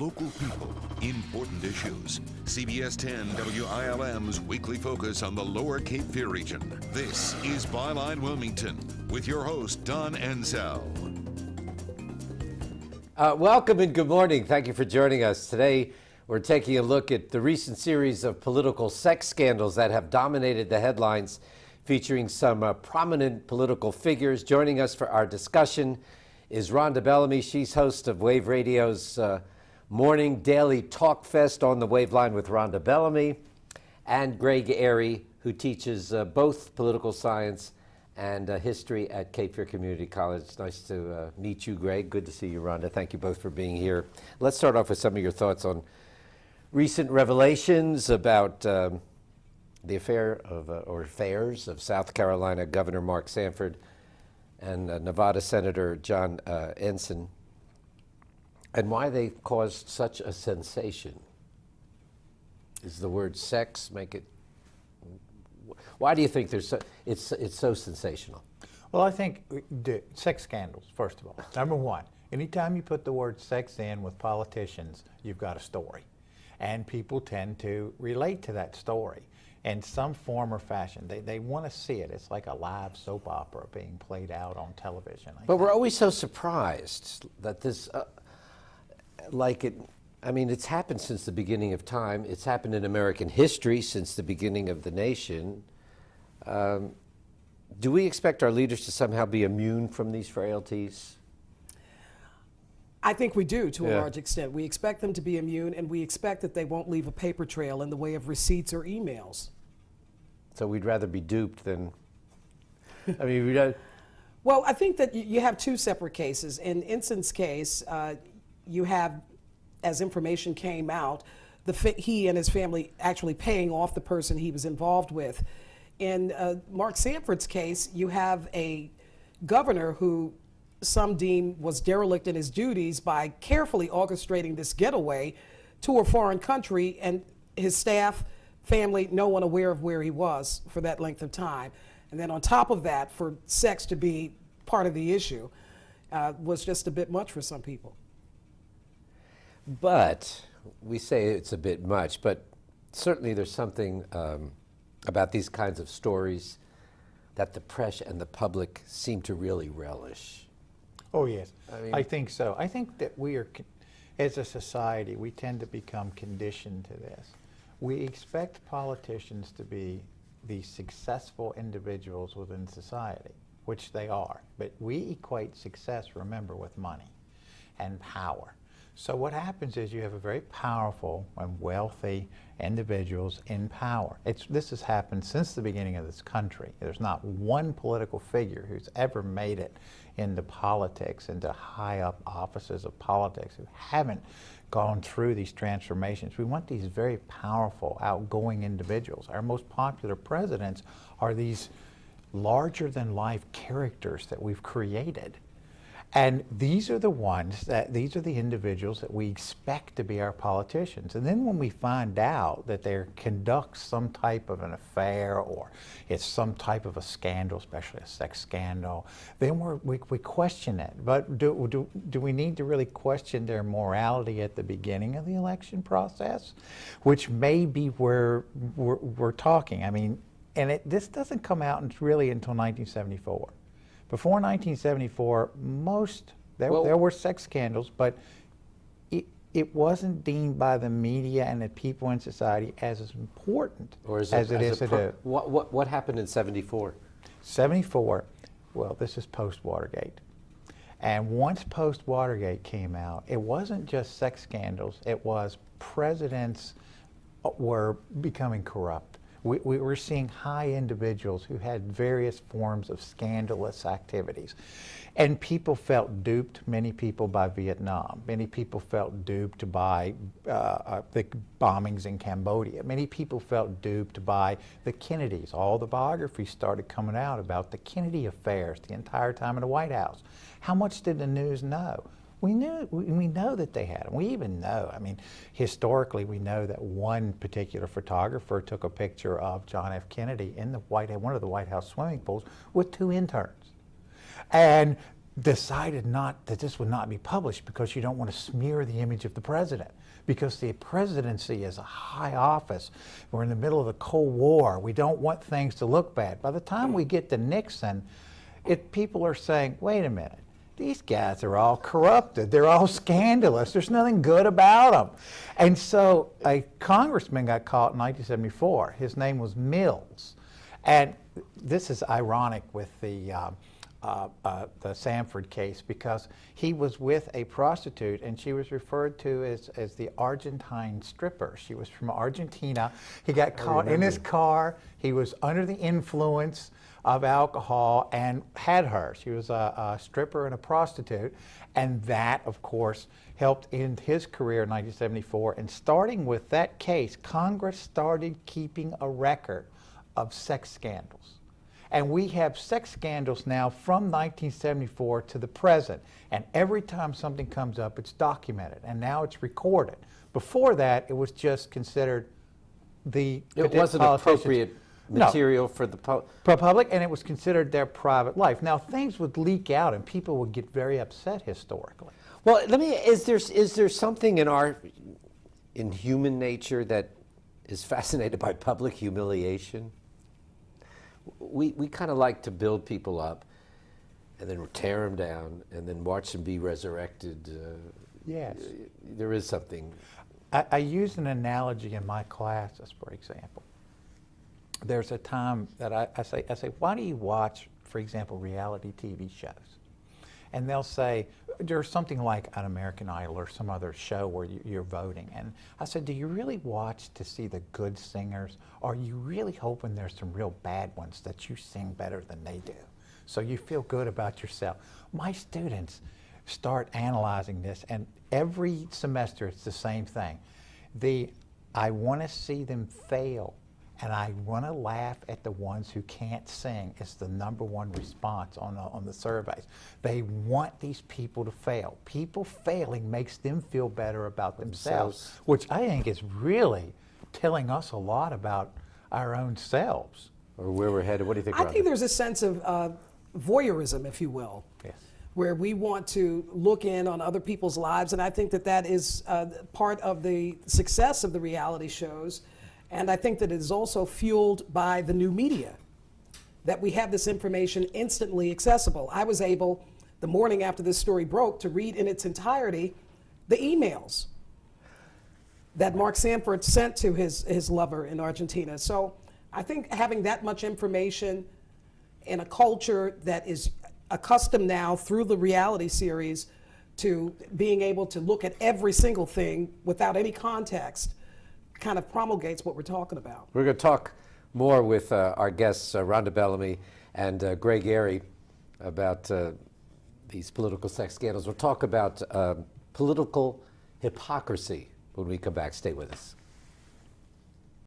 local people, important issues. CBS 10 WILM's weekly focus on the Lower Cape Fear region. This is Byline Wilmington with your host, Don Ansell. Welcome and good morning. Thank you for joining us. Today, we're taking a look at the recent series of political sex scandals that have dominated the headlines, featuring some prominent political figures. Joining us for our discussion is Rhonda Bellamy. She's host of Wave Radio's morning daily talk fest On the Wave Line with Rhonda Bellamy, and Greg Airy, who teaches both political science and history at Cape Fear Community College. Nice to meet you, Greg. Good to see you, Rhonda. Thank you both for being here. Let's start off with some of your thoughts on recent revelations about the affairs of South Carolina Governor Mark Sanford and Nevada Senator John Ensign, and why they caused such a sensation. Is the word sex make it? Why do you think it's so sensational? Well, I think the sex scandals, first of all. Number one, anytime you put the word sex in with politicians, you've got a story. And people tend to relate to that story in some form or fashion. They want to see it. It's like a live soap opera being played out on television. But we're always so surprised that this, it's happened since the beginning of time. It's happened in American history since the beginning of the nation. Do we expect our leaders to somehow be immune from these frailties? I think we do, to a large extent. We expect them to be immune, and we expect that they won't leave a paper trail in the way of receipts or emails. So we'd rather be duped than, we don't. Well, I think that you have two separate cases. In Ensign's case, you have, as information came out, he and his family actually paying off the person he was involved with. In Mark Sanford's case, you have a governor who some deem was derelict in his duties by carefully orchestrating this getaway to a foreign country, and his staff, family, no one aware of where he was for that length of time. And then on top of that, for sex to be part of the issue was just a bit much for some people. But we say it's a bit much, but certainly there's something about these kinds of stories that the press and the public seem to really relish. Oh, yes. I think so. I think that we are, as a society, we tend to become conditioned to this. We expect politicians to be the successful individuals within society, which they are. But we equate success, remember, with money and power. So what happens is you have a very powerful and wealthy individuals in power. This has happened since the beginning of this country. There's not one political figure who's ever made it into politics, into high up offices of politics, who haven't gone through these transformations. We want these very powerful, outgoing individuals. Our most popular presidents are these larger than life characters that we've created. And these are the these are the individuals that we expect to be our politicians. And then when we find out that they conduct some type of an affair, or it's some type of a scandal, especially a sex scandal, then we question it. But do we need to really question their morality at the beginning of the election process? Which may be where we're talking. And this doesn't come out really until 1974. Before 1974, there were sex scandals, but it wasn't deemed by the media and the people in society as important as it is today. What happened in 74? 74, well, this is post-Watergate. And once post-Watergate came out, it wasn't just sex scandals, it was presidents were becoming corrupt. We were seeing high individuals who had various forms of scandalous activities. And people felt duped, many people, by Vietnam. Many people felt duped by the bombings in Cambodia. Many people felt duped by the Kennedys. All the biographies started coming out about the Kennedy affairs the entire time in the White House. How much did the news know? We know that they had them. We even know, historically we know that one particular photographer took a picture of John F. Kennedy in one of the White House swimming pools with 2 interns. And decided not that this would not be published because you don't want to smear the image of the president, because the presidency is a high office. We're in the middle of the Cold War. We don't want things to look bad. By the time we get to Nixon, people are saying, wait a minute, these guys are all corrupted. They're all scandalous. There's nothing good about them. And so a congressman got caught in 1974. His name was Mills. And this is ironic with the Sanford case, because he was with a prostitute and she was referred to as the Argentine stripper. She was from Argentina. He got caught in his car. He was under the influence of alcohol and had her. She was a stripper and a prostitute, and that, of course, helped end his career in 1974. And starting with that case, Congress started keeping a record of sex scandals. And we have sex scandals now from 1974 to the present. And every time something comes up, it's documented, and now it's recorded. Before that, it was just considered it wasn't appropriate material for the public, and it was considered their private life. Now, things would leak out, and people would get very upset historically. Well, is there something in human nature that is fascinated by public humiliation? We kind of like to build people up and then tear them down and then watch them be resurrected. Yes. There is something. I use an analogy in my classes, for example. There's a time that I say, why do you watch, for example, reality TV shows? And they'll say, there's something like an American Idol or some other show where you're voting. And I said, do you really watch to see the good singers? Or are you really hoping there's some real bad ones that you sing better than they do, so you feel good about yourself? My students start analyzing this, and every semester it's the same thing. I want to see them fail, and I want to laugh at the ones who can't sing. It's the #1 response on the surveys. They want these people to fail. People failing makes them feel better about themselves, which I think is really telling us a lot about our own selves. Or where we're headed. What do you think, I Rhonda? think there's a sense of voyeurism, if you will. Yes. Where we want to look in on other people's lives, and I think that is part of the success of the reality shows. And I think that it is also fueled by the new media, that we have this information instantly accessible. I was able, the morning after this story broke, to read in its entirety the emails that Mark Sanford sent to his lover in Argentina. So I think having that much information in a culture that is accustomed now through the reality series to being able to look at every single thing without any context kind of promulgates what we're talking about. We're going to talk more with our guests, Rhonda Bellamy and Greg Airy, about these political sex scandals. We'll talk about political hypocrisy when we come back. Stay with us.